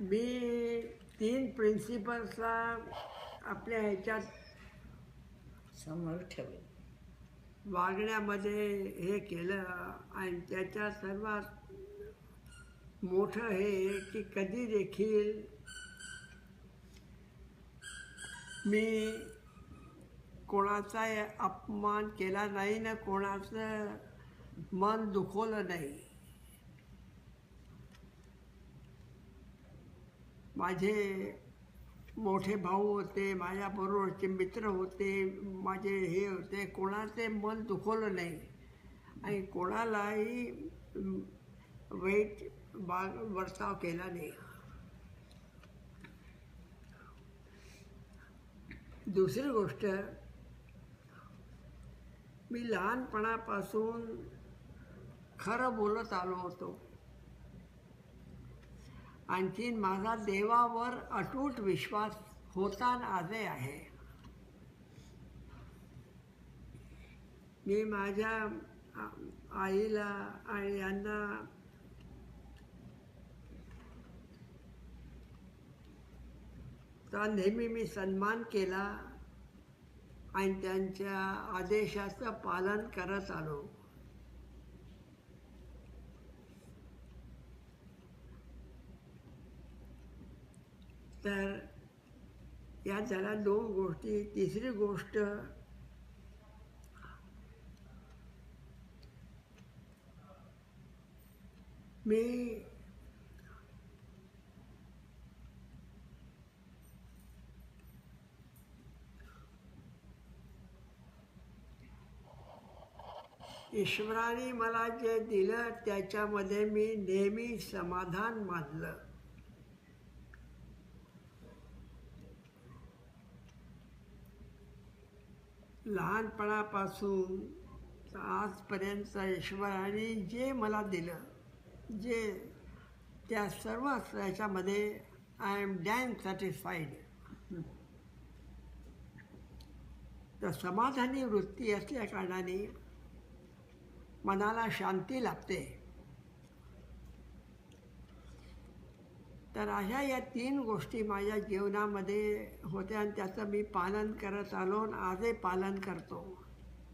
मी 3 प्रिन्सिपल्सला आपल्या ह्याच्यात समोर ठेवेल. वागण्यामध्ये हे केलं आणि त्याच्या सर्वात मोठं हे की कधी देखील मी कोणाचा अपमान केला नाही ना कोणाचं मन दुखवलं नाही. माझे मोठे भाऊ होते, माझ्याबरोबरचे मित्र होते, माझे हे होते, कोणाचे मन दुखवलं नाही आणि कोणालाही वाईट वर्ताव केला नाही. दुसरी गोष्ट, मी लहानपणापासून खरं बोलत आलो होतो. आणखीन माझा देवावर अटूट विश्वास होता आणि आजही आहे. मी माझ्या आईला आणि यांना तर नेहमी मी सन्मान केला आणि त्यांच्या आदेशाचं पालन करत आलो. तर या झाल्या 2 गोष्टी. तिसरी गोष्ट, मी ईश्वराने मला जे दिलं त्याच्यामध्ये मी नेहमी समाधान मानलं. लहानपणापासून आजपर्यंत ईश्वराने जे मला दिलं, जे त्या सर्व याच्यामध्ये आय एम डॅम सॅटिस्फाईड. तर समाधानी वृत्ती असल्या कारणाने मनाला शांती लाभते. तर अशा या 3 गोष्टी माझ्या जीवनामध्ये होत्या आणि त्याचं मी पालन करत आलो आणि आजही पालन करतो.